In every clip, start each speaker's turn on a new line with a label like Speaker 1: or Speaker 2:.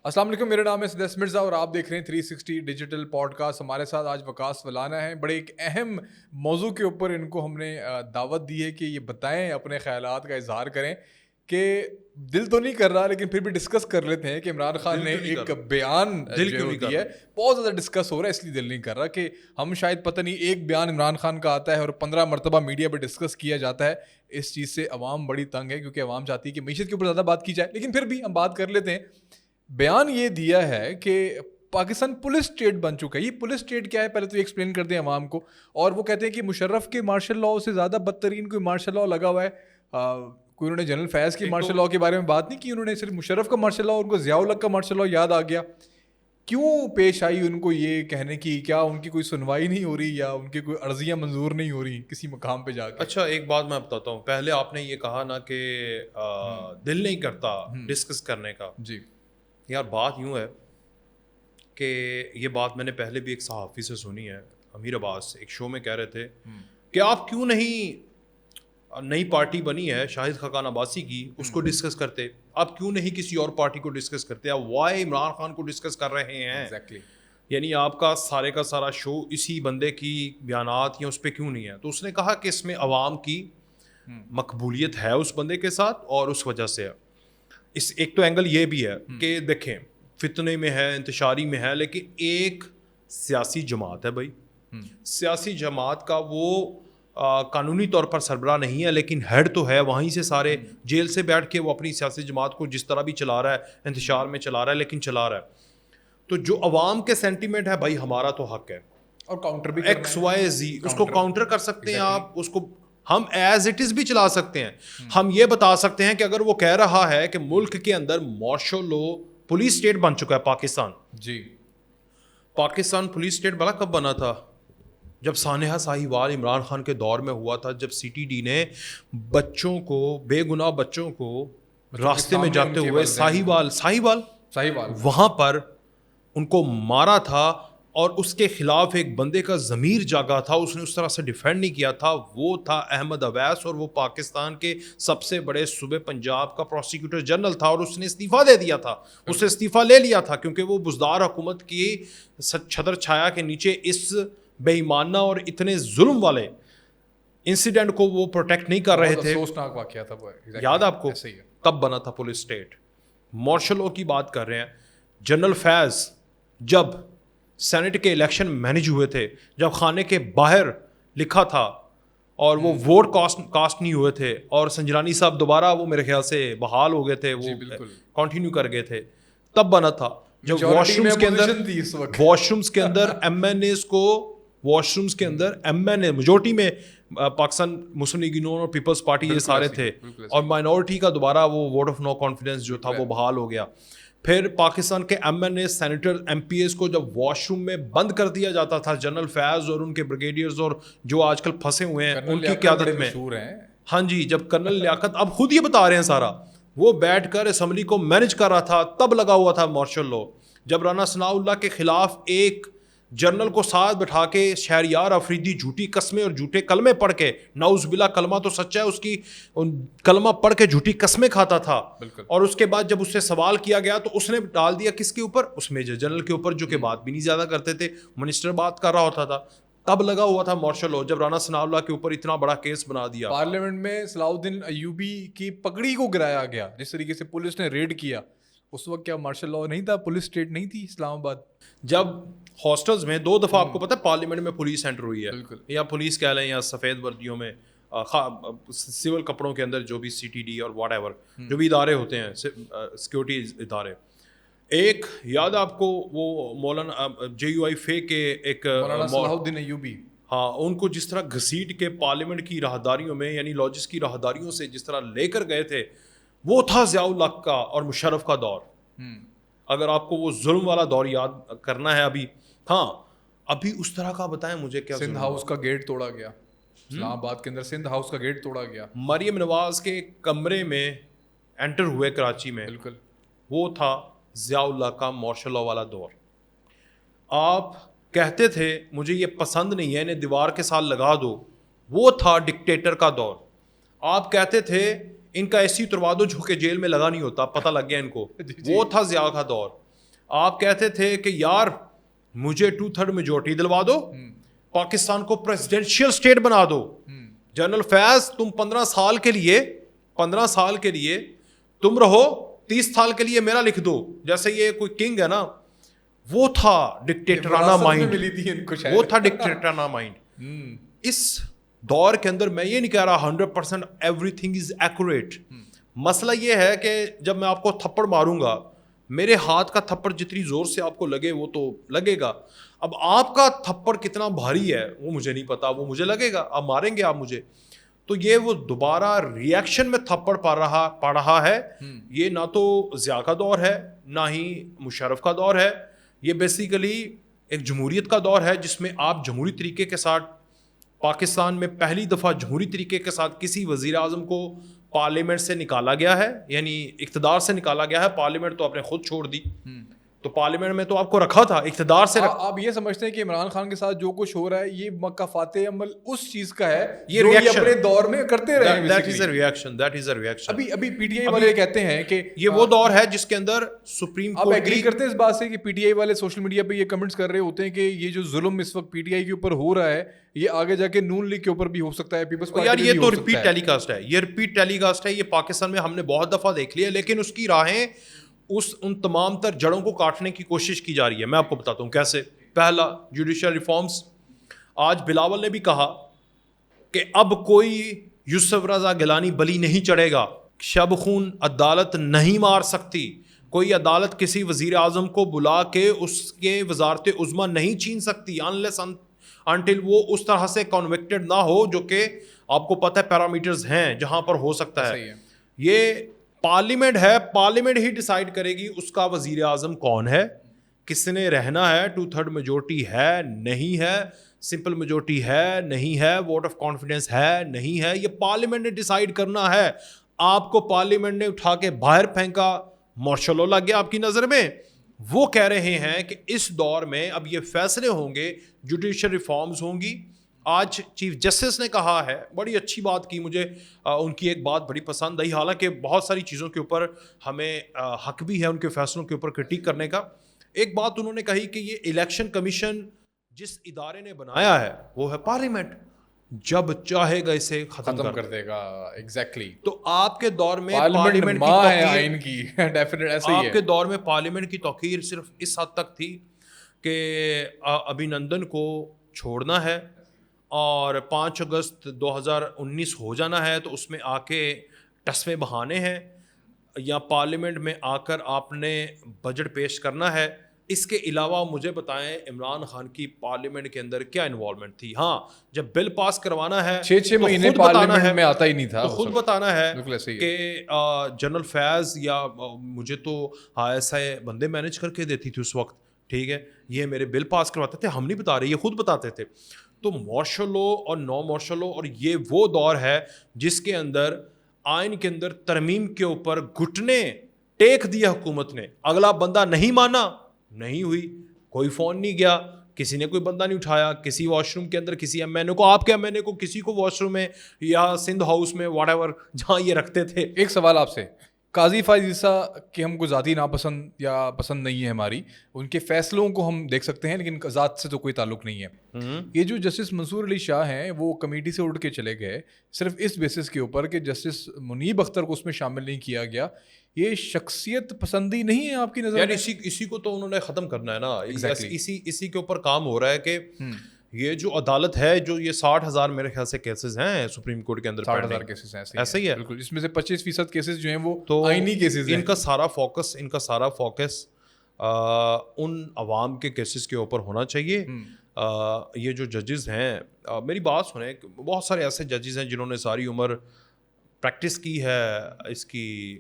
Speaker 1: السلام علیکم، میرا نام ہے سدیس مرزا اور آپ دیکھ رہے ہیں 360 ڈیجیٹل پوڈ کاسٹ. ہمارے ساتھ آج وکاس ولانا ہیں. بڑے ایک اہم موضوع کے اوپر ان کو ہم نے دعوت دی ہے کہ یہ بتائیں، اپنے خیالات کا اظہار کریں کہ دل تو نہیں کر رہا لیکن پھر بھی ڈسکس کر لیتے ہیں کہ عمران خان نے ایک بیان جو دیا ہے بہت زیادہ ڈسکس ہو رہا ہے، اس لیے دل نہیں کر رہا کہ ہم شاید پتہ نہیں ایک بیان عمران خان کا آتا ہے اور 15 مرتبہ میڈیا پہ ڈسکس کیا جاتا ہے. اس چیز سے عوام بڑی تنگ ہے کیونکہ عوام چاہتی ہے کہ معیشت کے اوپر زیادہ بات کی جائے، لیکن پھر بھی ہم بات کر لیتے ہیں. بیان یہ دیا ہے کہ پاکستان پولیس اسٹیٹ بن چکا ہے. یہ پولیس اسٹیٹ کیا ہے پہلے تو یہ ایکسپلین کر دیں عوام کو. اور وہ کہتے ہیں کہ مشرف کے مارشل لاء سے زیادہ بدترین کوئی مارشل لاء لگا ہوا ہے. کوئی انہوں نے جنرل فیض کی مارشل لاء کے بارے میں بات نہیں کی، انہوں نے صرف مشرف کا مارشل لاء، ان کو ضیاء الحق کا مارشل لاء یاد آ گیا. کیوں پیش آئی ان کو یہ کہنے کی؟ کیا ان کی کوئی سنوائی نہیں ہو رہی یا ان کی کوئی عرضیاں منظور نہیں ہو رہی کسی مقام پہ جا کے؟
Speaker 2: اچھا ایک بات میں بتاتا ہوں. پہلے آپ نے یہ کہا نا کہ دل نہیں کرتا ڈسکس کرنے کا.
Speaker 1: جی
Speaker 2: یار بات یوں ہے کہ یہ بات میں نے پہلے بھی ایک صحافی سے سنی ہے، امیر عباس ایک شو میں کہہ رہے تھے کہ آپ کیوں نہیں نئی پارٹی بنی ہے شاہد خاقان عباسی کی، اس کو ڈسکس کرتے؟ آپ کیوں نہیں کسی اور پارٹی کو ڈسکس کرتے؟ آپ وائی عمران خان کو ڈسکس کر رہے ہیں؟
Speaker 1: ایگزیکٹلی.
Speaker 2: یعنی آپ کا سارا شو اسی بندے کی بیانات یا اس پہ کیوں نہیں ہے؟ تو اس نے کہا کہ اس میں عوام کی مقبولیت ہے اس بندے کے ساتھ اور اس وجہ سے اس ایک تو اینگل یہ بھی ہے کہ دیکھیں فتنے میں ہے، انتشاری میں ہے، لیکن ایک سیاسی جماعت ہے بھائی. سیاسی جماعت کا وہ قانونی طور پر سربراہ نہیں ہے لیکن ہیڈ تو ہے. وہیں سے سارے جیل سے بیٹھ کے وہ اپنی سیاسی جماعت کو جس طرح بھی چلا رہا ہے، انتشار میں چلا رہا ہے لیکن چلا رہا ہے. تو جو عوام کے سینٹیمنٹ ہے بھائی ہمارا تو حق ہے
Speaker 1: اور کاؤنٹر بھی
Speaker 2: ایکس وائی زی اس کو کاؤنٹر کر سکتے ہیں آپ، اس کو ہم ایز اٹ از بھی چلا سکتے ہیں. ہم یہ بتا سکتے ہیں کہ اگر وہ کہہ رہا ہے کہ ملک کے اندر مارشل لاء پولیس اسٹیٹ بن چکا ہے پاکستان.
Speaker 1: جی
Speaker 2: پاکستان پولیس اسٹیٹ بڑا کب بنا تھا؟ جب سانحہ ساہیوال عمران خان کے دور میں ہوا تھا، جب سی ٹی ڈی نے بچوں کو، بے گناہ بچوں کو راستے میں جاتے ہوئے ساہیوال وہاں پر ان کو مارا تھا اور اس کے خلاف ایک بندے کا ضمیر جاگا تھا، اس نے اس طرح سے ڈیفینڈ نہیں کیا تھا. وہ تھا احمد اویس اور وہ پاکستان کے سب سے بڑے صوبے پنجاب کا پروسیکیوٹر جنرل تھا اور اس نے استعفیٰ دے دیا تھا. اس نے استعفیٰ لے لیا تھا کیونکہ وہ بزدار حکومت کی چھتر چھایا کے نیچے اس بے ایمانہ اور اتنے ظلم والے انسیڈنٹ کو وہ پروٹیکٹ نہیں کر رہے تھے.
Speaker 1: افسوسناک واقعہ تھا وہ.
Speaker 2: یاد آپ کو تب بنا تھا پولیس اسٹیٹ. مارشل لاء کی بات کر رہے ہیں. جنرل فیض جب سینٹ کے الیکشن مینج ہوئے تھے، جب خانے کے باہر لکھا تھا اور وہ ووٹ کاسٹ نہیں ہوئے تھے اور سنجرانی صاحب دوبارہ وہ میرے خیال سے بحال ہو گئے تھے، وہ کنٹینیو کر گئے تھے، تب بنا تھا. جب واش رومز کے اندر ایم این ایز کو ایم این اے میجورٹی میں پاکستان مسلم لیگ نون اور پیپلز پارٹی یہ سارے تھے اور مائنورٹی کا دوبارہ وہ ووٹ آف نو کانفیڈنس جو تھا وہ بحال ہو گیا. پھر پاکستان کے ایم این اے، سینیٹر، ایم پی ایز کو جب واش روم میں بند کر دیا جاتا تھا جنرل فیض اور ان کے بریگیڈیئرز اور جو آج کل پھنسے ہوئے ہیں ان کی قیادت میں. ہاں جی، جب کرنل لیاقت اب خود یہ بتا رہے ہیں سارا، وہ بیٹھ کر اسمبلی کو مینج کر رہا تھا، تب لگا ہوا تھا مارشل لاء. جب رانا ثناء اللہ کے خلاف ایک جنرل کو ساتھ بٹھا کے شہریار افریدی جھوٹی قسمیں اور جھوٹے کلمے پڑھ کے، نعوذ باللہ کلمہ تو سچا ہے، اس کی کلمہ پڑھ کے جھوٹی قسمیں کھاتا تھا. اور اس کے بعد جب اس سے سوال کیا گیا تو اس نے ڈال دیا کس کے اوپر؟ اس میجر جنرل کے اوپر، جو کہ بات بھی نہیں زیادہ کرتے تھے، منسٹر بات کر رہا ہوتا تھا. تب لگا ہوا تھا مارشل لاء جب رانا ثناء اللہ کے اوپر اتنا بڑا کیس بنا دیا.
Speaker 1: پارلیمنٹ میں صلاح الدین ایوبی کی پگڑی کو گرایا گیا، جس طریقے سے پولیس نے ریڈ کیا. اس وقت کیا مارشل لاء نہیں تھا؟ پولیس اسٹیٹ نہیں تھی اسلام آباد؟
Speaker 2: جب ہاسٹلز میں 2 دفعہ آپ کو پتہ پارلیمنٹ میں پولیس انٹر ہوئی ہے، یا پولیس کہہ لیں یا سفید وردیوں میں، سول کپڑوں کے اندر جو بھی سی ٹی ڈی اور واٹ ایور جو بھی ادارے ہوتے ہیں سیکورٹی ادارے. ایک یاد آپ کو وہ مولانا جے یو آئی فے کے ایک
Speaker 1: صلاح الدین ایوبی،
Speaker 2: ہاں، ان کو جس طرح گھسیٹ کے پارلیمنٹ کی راہداریوں میں، یعنی لاجز کی راہداریوں سے جس طرح لے کر گئے تھے، وہ تھا ضیاء الحق کا اور مشرف کا دور. اگر آپ کو وہ ظلم والا دور یاد کرنا ہے ابھی، ہاں ابھی اس طرح کا بتائیں مجھے کیا.
Speaker 1: سندھ ہاؤس کا گیٹ توڑا گیا اسلام آباد کے اندر، سندھ ہاؤس کا گیٹ توڑا گیا.
Speaker 2: مریم نواز کے کمرے میں انٹر ہوئے کراچی میں،
Speaker 1: بالکل
Speaker 2: وہ تھا ضیاء الحق کا مارشل لاء والا دور. آپ کہتے تھے مجھے یہ پسند نہیں ہے، انہیں دیوار کے ساتھ لگا دو، وہ تھا ڈکٹیٹر کا دور. آپ کہتے تھے ان کا ایسی اتروا دو جھوکے جیل میں لگا نہیں ہوتا، پتہ لگ گیا ان کو، وہ تھا ضیاء کا دور. آپ کہتے تھے کہ یار مجھے 2/3 میجورٹی دلوا دو, پاکستان کو پریزیڈنشیل اسٹیٹ بنا دو. جنرل فیض تم 15 سال کے لیے تم رہو, 30 سال کے لیے میرا لکھ دو. جیسے یہ کوئی کنگ ہے نا, وہ تھا ڈکٹیٹرانہ مائنڈ. اس دور کے اندر میں یہ نہیں کہہ رہا 100% ایوری تھنگ از ایکوریٹ. مسئلہ یہ ہے کہ جب میں آپ کو تھپڑ ماروں گا, میرے ہاتھ کا تھپڑ جتنی زور سے آپ کو لگے وہ تو لگے گا. اب آپ کا تھپڑ کتنا بھاری ہے وہ مجھے نہیں پتا, وہ مجھے لگے گا. اب ماریں گے آپ مجھے, تو یہ وہ دوبارہ ریئیکشن میں تھپڑ پا رہا ہے. یہ نہ تو ضیاء کا دور ہے نہ ہی مشرف کا دور ہے. یہ بیسیکلی ایک جمہوریت کا دور ہے جس میں آپ جمہوری طریقے کے ساتھ, پاکستان میں پہلی دفعہ جمہوری طریقے کے ساتھ کسی وزیر اعظم کو پارلیمنٹ سے نکالا گیا ہے, یعنی اقتدار سے نکالا گیا ہے. پارلیمنٹ تو آپ نے خود چھوڑ دی, تو پارلیمنٹ میں تو آپ کو رکھا تھا, اقتدار سے
Speaker 1: آپ یہ سمجھتے ہیں کہ عمران خان کے ساتھ جو کچھ ہو رہا ہے یہ مکافات عمل اس چیز کا ہے
Speaker 2: یہ
Speaker 1: جو یہ اپنے دور میں کرتے رہے.
Speaker 2: That is a reaction.
Speaker 1: ابھی پی ٹی آئی والے کہتے ہیں کہ
Speaker 2: یہ وہ دور ہے جس کے اندر سپریم
Speaker 1: آپ
Speaker 2: کورٹ
Speaker 1: ایگری کرتے ہیں اس بات سے کہ پی ٹی آئی والے سوشل میڈیا پہ یہ کمنٹس کر رہے ہوتے ہیں کہ یہ جو ظلم اس وقت پی ٹی آئی کے اوپر ہو رہا ہے یہ آگے جا کے نون لیگ کے اوپر بھی ہو سکتا ہے, پیپلز پارٹی
Speaker 2: یار
Speaker 1: میں
Speaker 2: یہ
Speaker 1: بھی
Speaker 2: تو
Speaker 1: ہو سکتا
Speaker 2: ریپیٹ ٹیلی کاسٹ ہے, یہ ریپیٹ ٹیلی کاسٹ ہے. یہ پاکستان میں ہم نے بہت دفعہ دیکھ لیا, لیکن اس کی راہیں ان تمام تر جڑوں کو کاٹنے کی کوشش کی جا رہی ہے. میں آپ کو بتاتا ہوں کیسے. پہلا, جوڈیشل ریفارمز. آج بلاول نے بھی کہا کہ اب کوئی یوسف رضا گیلانی بلی نہیں چڑھے گا, شب خون عدالت نہیں مار سکتی. کوئی عدالت کسی وزیر اعظم کو بلا کے اس کے وزارت عظمیٰ نہیں چھین سکتی unless until وہ اس طرح سے کنوکٹڈ نہ ہو, جو کہ آپ کو پتہ ہے پیرامیٹرز ہیں جہاں پر ہو سکتا ہے. یہ پارلیمنٹ ہے, پارلیمنٹ ہی ڈیسائیڈ کرے گی اس کا وزیر اعظم کون ہے, کس نے رہنا ہے. 2/3 میجورٹی ہے نہیں ہے, سمپل میجورٹی ہے نہیں ہے, ووٹ آف کانفیڈنس ہے نہیں ہے, یہ پارلیمنٹ نے ڈیسائیڈ کرنا ہے. آپ کو پارلیمنٹ نے اٹھا کے باہر پھینکا, مارشل لا لگ گیا آپ کی نظر میں. وہ کہہ رہے ہیں کہ اس دور میں اب یہ فیصلے ہوں گے, جوڈیشل ریفارمز ہوں گی. آج چیف جسٹس نے کہا ہے, بڑی اچھی بات کی, مجھے ان کی ایک بات بڑی پسند آئی. حالانکہ بہت ساری چیزوں کے اوپر ہمیں حق بھی ہے ان کے فیصلوں کے اوپر کرٹیک کرنے کا. ایک بات انہوں نے کہی کہ یہ الیکشن کمیشن جس ادارے نے بنایا ہے وہ ہے پارلیمنٹ, جب چاہے گا اسے ختم کر دے گا.
Speaker 1: ایگزیکٹلی.
Speaker 2: تو آپ کے دور میں
Speaker 1: پارلیمنٹ ماں ہے آئین کی, ڈیفینیٹ ایسا ہی ہے.
Speaker 2: آپ کے دور میں پارلیمنٹ کی توقیر صرف اس حد تک تھی کہ ابھینندن کو چھوڑنا ہے اور 5 اگست 2019 ہو جانا ہے, تو اس میں آ کے ٹسمے بہانے ہیں, یا پارلیمنٹ میں آ کر آپ نے بجٹ پیش کرنا ہے. اس کے علاوہ مجھے بتائیں عمران خان کی پارلیمنٹ کے اندر کیا انوالومنٹ تھی. ہاں, جب بل پاس کروانا ہے
Speaker 1: 6 مہینے پارلیمنٹ میں آتا ہی نہیں تھا,
Speaker 2: تو خود بتانا ہے کہ جنرل فیض یا مجھے تو ایسے بندے مینج کر کے دیتی تھی اس وقت, ٹھیک ہے, یہ میرے بل پاس کرواتے تھے, ہم نہیں بتا رہے, یہ خود بتاتے تھے. تو مارشل لا اور نو مارشل لا, اور یہ وہ دور ہے جس کے اندر آئین کے اندر ترمیم کے اوپر گھٹنے ٹیک دیا حکومت نے. اگلا بندہ نہیں مانا, نہیں ہوئی, کوئی فون نہیں گیا, کسی نے کوئی بندہ نہیں اٹھایا, کسی واش روم کے اندر کسی ایم این اے کو, آپ کے ایم این اے کو کسی کو واش روم میں یا سندھ ہاؤس میں واٹ ایور جہاں یہ رکھتے تھے.
Speaker 1: ایک سوال آپ سے, قاضی فائز عیسیٰ کہ ہم کو ذاتی ناپسند یا پسند نہیں ہے ہماری, ان کے فیصلوں کو ہم دیکھ سکتے ہیں لیکن ذات سے تو کوئی تعلق نہیں ہے. یہ جو جسٹس منصور علی شاہ ہیں وہ کمیٹی سے اٹھ کے چلے گئے صرف اس بیسس کے اوپر کہ جسٹس منیب اختر کو اس میں شامل نہیں کیا گیا. یہ شخصیت پسندی نہیں ہے آپ کی نظر میں؟
Speaker 2: اسی کو تو انہوں نے ختم کرنا ہے نا. اسی کے اوپر کام ہو رہا ہے کہ یہ جو عدالت ہے, جو یہ 60,000 میرے خیال سے کیسز ہیں سپریم کورٹ کے اندر,
Speaker 1: 60,000 کیسز ہیں,
Speaker 2: ایسا ہی ہے
Speaker 1: بالکل. اس میں سے 25% کیسز جو ہیں وہ آئینی کیسز ہیں.
Speaker 2: ان کا سارا فوکس ان عوام کے کیسز کے اوپر ہونا چاہیے. یہ جو ججز ہیں, میری بات سنیں, بہت سارے ایسے ججز ہیں جنہوں نے ساری عمر پریکٹس کی ہے اس کی,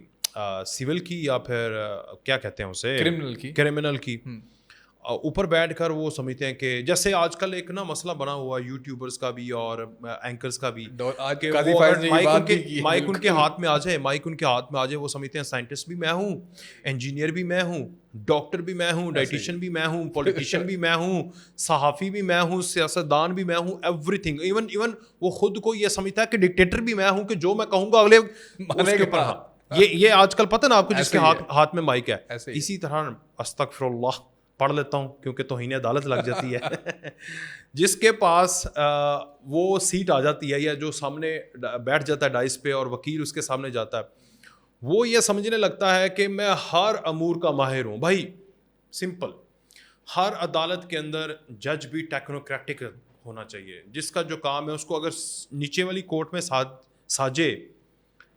Speaker 2: سول کی یا پھر کیا کہتے ہیں اسے, کرمنل کی. اوپر بیٹھ کر وہ سمجھتے ہیں کہ جیسے آج کل ایک نا مسئلہ بنا ہوا ہے یوٹیوبرز کا بھی اور اینکرز کا بھی, مائک ان کے ہاتھ میں آ جائے, وہ سمجھتے ہیں سائنٹسٹ بھی میں ہوں, انجینئر بھی میں ہوں, ڈاکٹر بھی میں ہوں, ڈائٹیشین بھی میں ہوں, پولیٹیشین بھی میں ہوں, صحافی بھی میں ہوں, سیاستدان بھی میں ہوں, ایوری تھنگ. ایون وہ خود کو یہ سمجھتا ہے کہ ڈکٹیٹر بھی میں ہوں, کہ جو میں کہوں گا اگلے اس کے اوپر. یہ آج کل پتہ نا آپ کو جس کے ہاتھ میں مائک ہے,
Speaker 1: ایسے
Speaker 2: اسی طرح استغفر اللہ پڑھ لیتا ہوں کیونکہ توہین عدالت لگ جاتی ہے. جس کے پاس وہ سیٹ آ جاتی ہے یا جو سامنے بیٹھ جاتا ہے ڈائس پہ اور وکیل اس کے سامنے جاتا ہے, وہ یہ سمجھنے لگتا ہے کہ میں ہر امور کا ماہر ہوں. بھائی سمپل, ہر عدالت کے اندر جج بھی ٹیکنوکریٹک ہونا چاہیے, جس کا جو کام ہے اس کو اگر نیچے والی کورٹ میں ساجے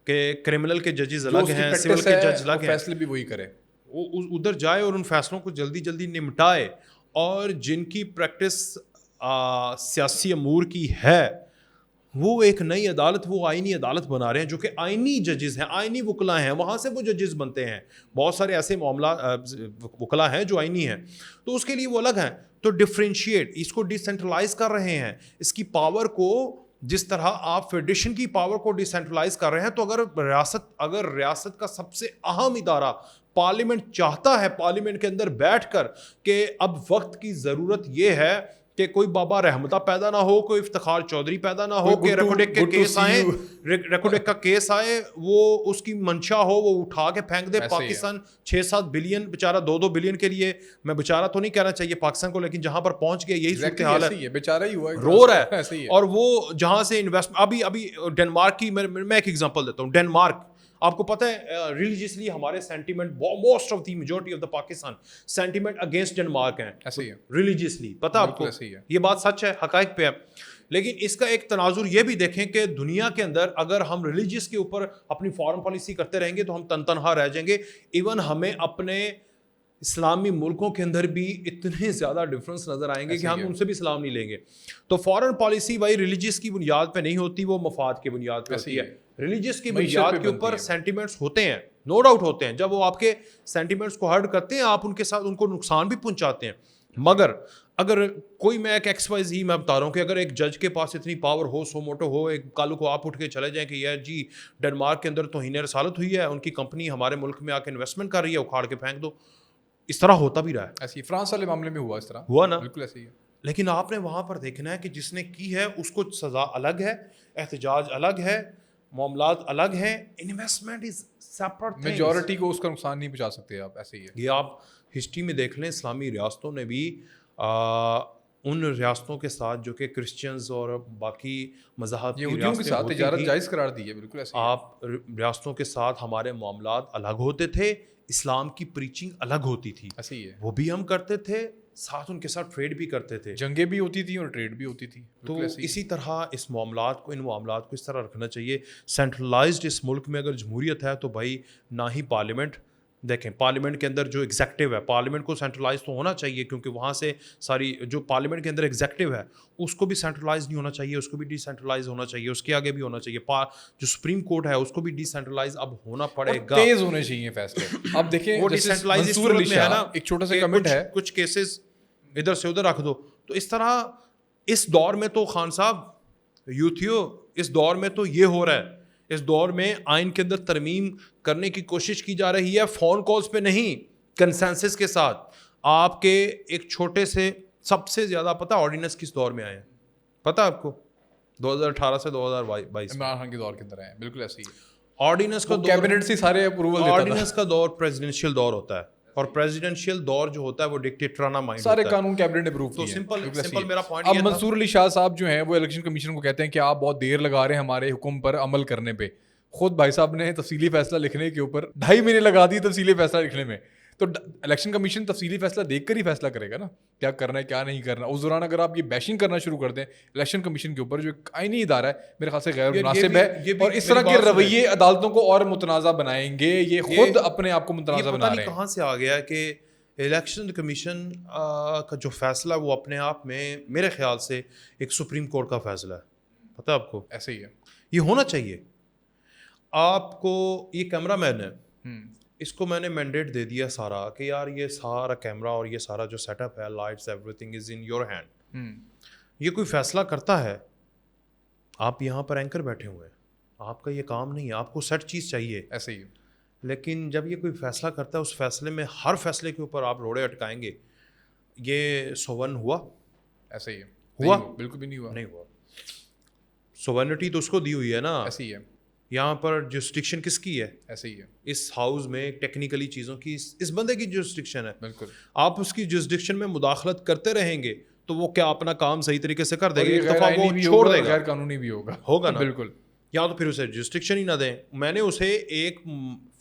Speaker 2: کہ کرمنل کے ججز الگ ہیں, سول کے جج الگ ہیں,
Speaker 1: فیصلے بھی وہی کرے,
Speaker 2: وہ ادھر جائے اور ان فیصلوں کو جلدی جلدی نمٹائے. اور جن کی پریکٹس سیاسی امور کی ہے وہ ایک نئی عدالت, وہ آئینی عدالت بنا رہے ہیں جو کہ آئینی ججز ہیں, آئینی وکلا ہیں, وہاں سے وہ ججز بنتے ہیں. بہت سارے ایسے معاملات وکلا ہیں جو آئینی ہیں, تو اس کے لیے وہ الگ ہیں. تو ڈفرینشیٹ, اس کو ڈیسینٹرلائز کر رہے ہیں, اس کی پاور کو جس طرح آپ فیڈریشن کی پاور کو ڈیسینٹرلائز کر رہے ہیں. تو اگر ریاست کا سب سے اہم ادارہ پارلیمنٹ چاہتا ہے پارلیمنٹ کے اندر بیٹھ کر کہ اب وقت کی ضرورت یہ ہے کہ کوئی بابا رحمتہ پیدا نہ ہو, کوئی افتخار چودھری پیدا نہ ہو, کہ ریکوڈک کا کیس آئے, وہ اس کی منشا ہو وہ اٹھا کے پھینک دے. پاکستان 6-7 بلین بیچارہ 2-2 بلین کے لیے, میں بیچارہ تو نہیں کہنا چاہیے پاکستان کو, لیکن جہاں پر پہنچ گیا یہی صورتحال ہے,
Speaker 1: بیچارہ ہی ہوا,
Speaker 2: رو رہا ہے. اور وہ جہاں سے انویسٹمنٹ ابھی ڈنمارک کی میں ایک ایگزامپل دیتا ہوں. ڈنمارک آپ کو پتہ ہے ریلیجیسلی ہمارے sentiment most of the majority of the Pakistan sentiment against Denmark ہیں ریلیجیسلی, پتہ آپ کو, یہ بات سچ ہے, حقائق پہ ہے. لیکن اس کا ایک تناظر یہ بھی دیکھیں کہ دنیا کے اندر اگر ہم ریلیجیس کے اوپر اپنی فارن پالیسی کرتے رہیں گے تو ہم تنہا رہ جائیں گے. ایون ہمیں اپنے اسلامی ملکوں کے اندر بھی اتنے زیادہ ڈفرینس نظر آئیں گے کہ ہم ان سے بھی سلام نہیں لیں گے. تو فارن پالیسی بھائی ریلیجیس کی بنیاد پہ نہیں ہوتی, وہ مفاد کی بنیاد پہ ہوتی ہے. ریلیجیس کی بنیاد کے اوپر سینٹیمنٹس ہوتے ہیں, نو ڈاؤٹ ہوتے ہیں. جب وہ آپ کے سینٹیمنٹس کو ہرٹ کرتے ہیں آپ ان کے ساتھ ان کو نقصان بھی پہنچاتے ہیں. مگر اگر کوئی میں ایک ایکس وائی زی میں بتا رہا ہوں کہ اگر ایک جج کے پاس اتنی پاور ہو, سو موٹو ہو, ایک کالو کو آپ اٹھ کے چلے جائیں کہ یہ جی ڈنمارک کے اندر توہین رسالت ہوئی ہے, ان کی کمپنی ہمارے ملک میں آ کے انویسٹمنٹ کر رہی ہے, اکھاڑ کے پھینک دو. اس طرح ہوتا بھی رہا ہے.
Speaker 1: ایسے فرانس والے معاملے میں ہوا, اس طرح
Speaker 2: ہوا نا,
Speaker 1: بالکل ایسے ہی ہے.
Speaker 2: لیکن آپ نے وہاں پر دیکھنا ہے کہ جس نے کی ہے اس کو سزا الگ ہے, احتجاج الگ ہے, معاملات الگ ہیں, انویسٹمنٹ از سیپریٹ.
Speaker 1: میجورٹی کو اس کا نقصان نہیں پہنچا سکتے آپ, ایسے ہی ہے.
Speaker 2: یہ آپ ہسٹری میں دیکھ لیں, اسلامی ریاستوں نے بھی ان ریاستوں کے ساتھ جو کہ کرسچنز اور باقی مذاہب کی ریاستیں
Speaker 1: کے ساتھ تجارت جائز قرار دی ہے. بالکل ایسے
Speaker 2: آپ ریاستوں کے ساتھ ہمارے معاملات الگ ہوتے تھے, اسلام کی پریچنگ الگ ہوتی تھی,
Speaker 1: ایسے ہی ہے.
Speaker 2: وہ بھی ہم کرتے تھے, ساتھ ان کے ساتھ ٹریڈ بھی کرتے تھے,
Speaker 1: جنگیں بھی ہوتی تھیں اور ٹریڈ بھی ہوتی تھی.
Speaker 2: تو اسی طرح ان معاملات کو اس طرح رکھنا چاہیے. سینٹرلائزڈ اس ملک میں اگر جمہوریت ہے تو بھائی نہ ہی پارلیمنٹ, دیکھیں پارلیمنٹ کے اندر جو ایگزیکٹو ہے, پارلیمنٹ کو سینٹرلائز تو ہونا چاہیے کیونکہ وہاں سے ساری جو پارلیمنٹ کے اندر ایگزیکٹو ہے اس کو بھی سینٹرلائز نہیں ہونا چاہیے, اس کو بھی ڈی سینٹرلائز ہونا چاہیے, اس کے آگے بھی ہونا چاہیے. جو سپریم کورٹ ہے اس کو بھی ڈی سینٹرلائز اب ہونا پڑے گا,
Speaker 1: تیز ہونے چاہیے فیصلے. اب دیکھیں
Speaker 2: وہ ڈی سینٹرلائز
Speaker 1: منصور علی شاہ, ایک چھوٹا سا کمنٹ ہے,
Speaker 2: کچھ کیسز ادھر سے ادھر رکھ دو. تو اس طرح اس دور میں تو خان صاحب یوتھیو, اس دور میں تو یہ ہو رہا ہے, اس دور میں آئین کے اندر ترمیم کرنے کی کوشش کی جا رہی ہے, فون کالز پہ نہیں, کنسنسس کے ساتھ. آپ کے ایک چھوٹے سے سب سے زیادہ پتہ آرڈیننس کس دور میں آئے ہیں, پتہ آپ کو 2018 سے 2022
Speaker 1: عمران خان کے دور کے اندر آئے ہیں. بالکل ایسے ہی ہے.
Speaker 2: آرڈیننس کا
Speaker 1: کیبنٹ سے سارے اپروول دیتا تھا.
Speaker 2: آرڈیننس کا دور پریزیڈنشیل دور ہوتا ہے, اور پریزیڈنشیل دور جو ہوتا ہے وہ ڈکٹیٹرانہ مائنڈ ہوتا ہے,
Speaker 1: سارے قانون کیبنٹ اپروو
Speaker 2: تو سمپل میرا پوائنٹ
Speaker 1: اب منصور علی شاہ صاحب جو ہیں وہ الیکشن کمیشن کو کہتے ہیں کہ آپ بہت دیر لگا رہے ہیں ہمارے حکم پر عمل کرنے پہ. خود بھائی صاحب نے تفصیلی فیصلہ لکھنے کے اوپر 2.5 مہینے لگا دی تفصیلی فیصلہ لکھنے میں. تو الیکشن کمیشن تفصیلی فیصلہ دیکھ کر ہی فیصلہ کرے گا نا, کیا کرنا ہے کیا نہیں کرنا. اس دوران اگر آپ یہ بیشنگ کرنا شروع کر دیں الیکشن کمیشن کے اوپر جو ایک آئینی ادارہ ہے, میرے خیال سے غیر مناسب ہے. اور اس طرح کے رویے عدالتوں کو اور متنازع بنائیں گے, یہ خود اپنے آپ کو متنازع بنا رہے ہیں.
Speaker 2: کہاں سے آ گیا کہ الیکشن کمیشن کا جو فیصلہ وہ اپنے آپ میں میرے خیال سے ایک سپریم کورٹ کا فیصلہ ہے, پتہ آپ کو.
Speaker 1: ایسے ہی ہے,
Speaker 2: یہ ہونا چاہیے. آپ کو یہ کیمرہ مین ہے, اس کو میں نے مینڈیٹ دے دیا سارا کہ یار یہ سارا کیمرہ اور یہ سارا جو سیٹ اپ ہے, lights, every thing is in your hand. یہ کوئی فیصلہ کرتا ہے, آپ یہاں پر اینکر بیٹھے ہوئے ہیں, آپ کا یہ کام نہیں ہے, آپ کو سیٹ چیز چاہیے.
Speaker 1: ایسے ہی.
Speaker 2: لیکن جب یہ کوئی فیصلہ کرتا ہے اس فیصلے میں ہر فیصلے کے اوپر آپ روڑے اٹکائیں گے. یہ سوون ہوا,
Speaker 1: ایسے ہی
Speaker 2: ہوا,
Speaker 1: بالکل بھی نہیں ہوا.
Speaker 2: نہیں ہوا. سوورنٹی تو اس کو دی ہوئی ہے نا,
Speaker 1: ایسے ہی ہے.
Speaker 2: یہاں پر جورسڈکشن کس کی ہے؟
Speaker 1: ایسے ہی ہے
Speaker 2: اس ہاؤس میں ٹیکنیکلی چیزوں کی اس بندے کی جورسڈکشن ہے.
Speaker 1: بالکل.
Speaker 2: آپ اس کی جورسڈکشن میں مداخلت کرتے رہیں گے تو وہ کیا اپنا کام صحیح طریقے سے کر دے گا؟ ایک دفعہ وہ چھوڑ دے گا,
Speaker 1: غیر قانونی بھی ہوگا
Speaker 2: نا.
Speaker 1: بالکل.
Speaker 2: یا تو پھر اسے جورسڈکشن ہی نہ دیں. میں نے اسے ایک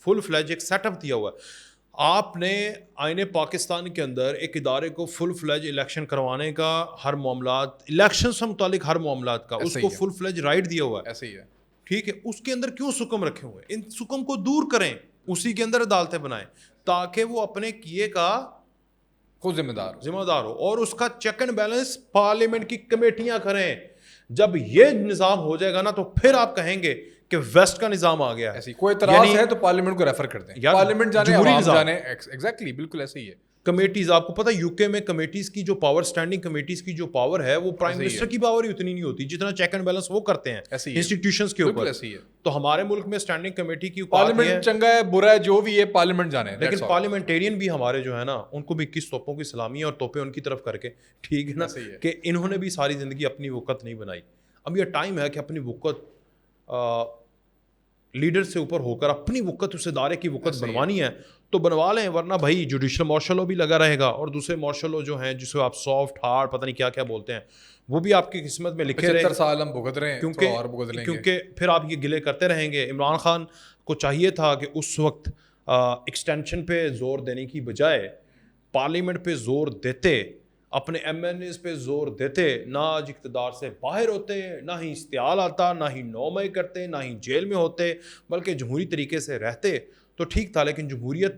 Speaker 2: فل فلیج ایک سیٹ اپ دیا ہوا ہے. آپ نے آئین پاکستان کے اندر ایک ادارے کو فل فلیج الیکشن کروانے کا, ہر معاملات الیکشن سے متعلق ہر معاملات کا اس کو فل فلیج رائٹ دیا ہوا ہے.
Speaker 1: ایسے ہی ہے.
Speaker 2: ٹھیک ہے, اس کے اندر کیوں سکم رکھے ہوئے ہیں؟ ان سکم کو دور کریں, اسی کے اندر عدالتیں بنائیں تاکہ وہ اپنے کیے کا
Speaker 1: خود ذمہ دار
Speaker 2: ہو, اور اس کا چیک اینڈ بیلنس پارلیمنٹ کی کمیٹیاں کریں. جب یہ نظام ہو جائے گا نا تو پھر آپ کہیں گے کہ ویسٹ کا نظام آ گیا.
Speaker 1: ایسی کوئی اعتراض ہے تو پارلیمنٹ کو ریفر کر دیں, پارلیمنٹ جانے, عوام جانے. ایگزیکٹلی بالکل ایسے ہی ہے.
Speaker 2: کمیٹیز, آپ کو پتہ ہے یو کے میں کمیٹیز کی جو پاور, اسٹینڈنگ کمیٹیز کی جو پاور ہے وہ پرائم منسٹر کی پاور ہی اتنی نہیں ہوتی جتنا چیک اینڈ بیلنس وہ کرتے ہیں انسٹیٹیوشنز کے اوپر. تو ہمارے ملک میں اسٹینڈنگ کمیٹی کی
Speaker 1: پارلیمنٹ چنگا ہے برا ہے جو بھی ہے پارلیمنٹ جانے,
Speaker 2: لیکن پارلیمنٹیرین بھی ہمارے جو ہے نا ان کو بھی 21 توپوں کی سلامی ہے اور توپیں ان کی طرف کر کے, ٹھیک ہے نا, کہ انہوں نے بھی ساری زندگی اپنی وقت نہیں بنائی. اب یہ ٹائم ہے کہ اپنی وقت لیڈر سے اوپر ہو کر اپنی وقت اس ادارے کی وقت بنوانی ہے تو بنوا لیں, ورنہ بھائی جوڈیشل مارشل لا بھی لگا رہے گا اور دوسرے مارشل لا جو ہیں جسے آپ سافٹ ہارڈ پتہ نہیں کیا کیا بولتے ہیں وہ بھی آپ کی قسمت میں لکھے رہے.
Speaker 1: 75 سال ہم بھگت رہے ہیں
Speaker 2: کیونکہ پھر آپ یہ گلے کرتے رہیں گے. عمران خان کو چاہیے تھا کہ اس وقت ایکسٹینشن پہ زور دینے کی بجائے پارلیمنٹ پہ زور دیتے, اپنے ایم این ایز پہ زور دیتے, نہ آج اقتدار سے باہر ہوتے, نہ ہی استعال آتا, نہ ہی 9 مئی کرتے, نہ ہی جیل میں ہوتے, بلکہ جمہوری طریقے سے رہتے تو ٹھیک تھا. لیکن جمہوریت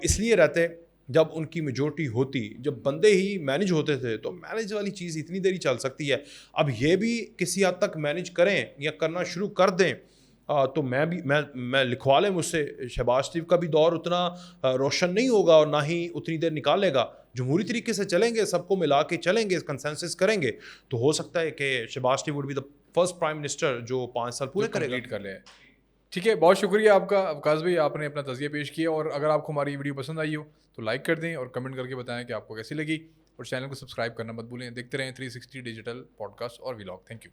Speaker 2: اس لیے رہتے جب ان کی میجورٹی ہوتی, جب بندے ہی مینج ہوتے تھے تو مینج والی چیز اتنی دیر ہی چل سکتی ہے. اب یہ بھی کسی حد تک مینج کریں یا کرنا شروع کر دیں تو میں لکھوا لیں مجھ سے, شہباز شریف کا بھی دور اتنا روشن نہیں ہوگا اور نہ ہی اتنی دیر نکالے گا. جمہوری طریقے سے چلیں گے, سب کو ملا کے چلیں گے, کنسنسس کریں گے تو ہو سکتا ہے کہ Shehbaz Sharif would be the first prime minister جو 5 سال پورے
Speaker 1: کر لے. ٹھیک ہے, بہت شکریہ آپ کا عباس بھائی, آپ نے اپنا تجزیہ پیش کیا. اور اگر آپ کو ہماری ویڈیو پسند آئی ہو تو لائک کر دیں اور کمنٹ کر کے بتائیں کہ آپ کو کیسی لگی, اور چینل کو سبسکرائب کرنا مت بھولیں. دیکھتے رہیں 360 ڈیجیٹل پوڈ کاسٹ اور ولاگ. Thank you.